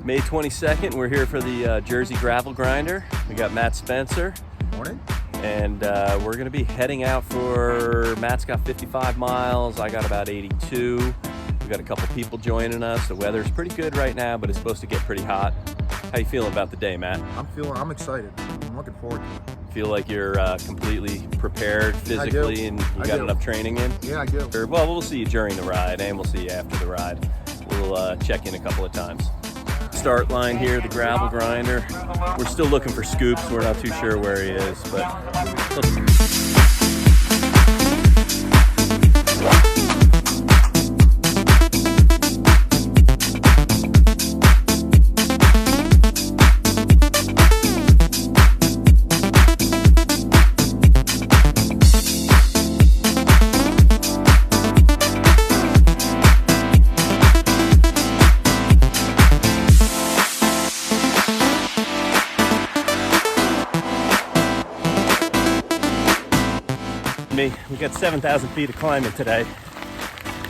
May 22nd, we're here for the Jersey Gravel Grinder. We got Matt Spencer. Morning. And we're gonna be heading out for, Matt's got 55 miles, I got about 82. We've got a couple people joining us. The weather's pretty good right now, but it's supposed to get pretty hot. How you feeling about the day, Matt? I'm excited. I'm looking forward to it. Feel like you're completely prepared physically and you got enough training in? Yeah, I do. Well, we'll see you during the ride and we'll see you after the ride. We'll check in a couple of times. Start line here, the Gravel Grinder. We're still looking for Scoops. We're not too sure where he is, but we got 7,000 feet of climbing today,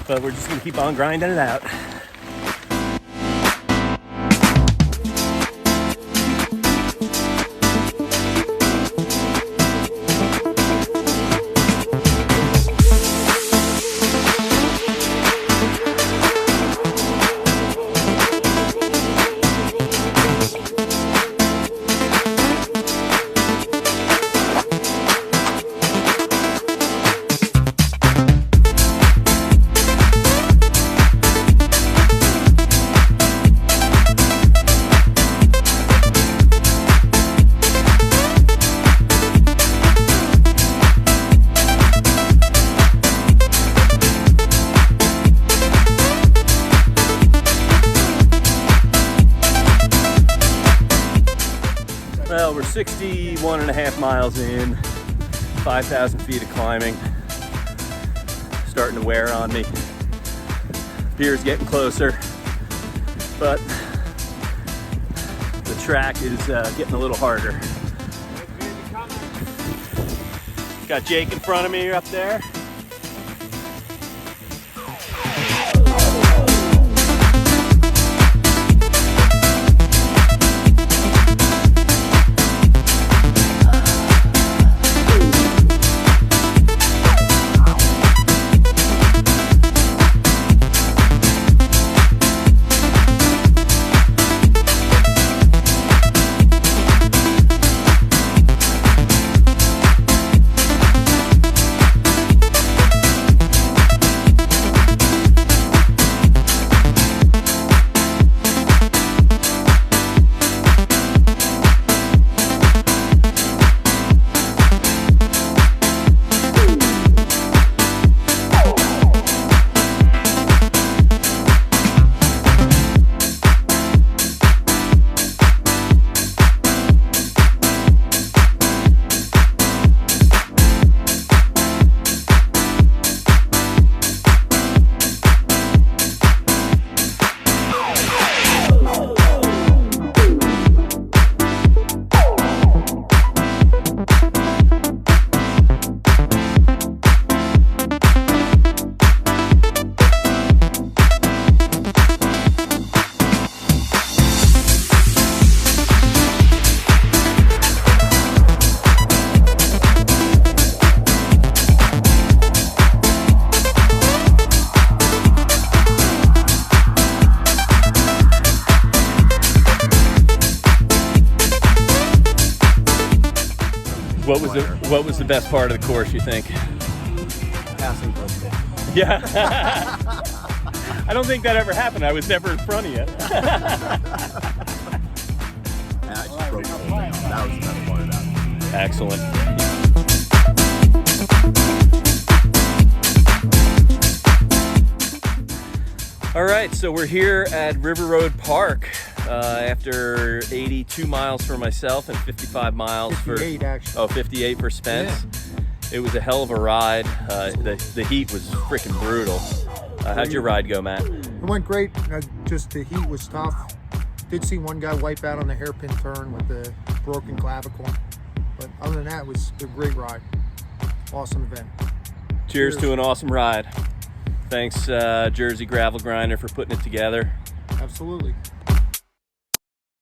but we're just gonna keep on grinding it out. Well, we're 61 and a half miles in, 5,000 feet of climbing. Starting to wear on me. Beer's getting closer, but the track is getting a little harder. Got Jake in front of me up there. What was the best part of the course, you think? Passing birthday. Yeah. I don't think that ever happened. I was never in front of you. I just broke the whole thing. That was the best part of that. Excellent. All right, so we're here at River Road Park after 82 miles for myself and 55 miles 58 actually. Oh, 58 for Spence. Yeah. It was a hell of a ride. The heat was freaking brutal. How'd your ride go, Matt? It went great. Just the heat was tough. Did see one guy wipe out on the hairpin turn with the broken clavicle. But other than that, it was a great ride. Awesome event. Cheers to an awesome ride. Thanks, Jersey Gravel Grinder, for putting it together. Absolutely.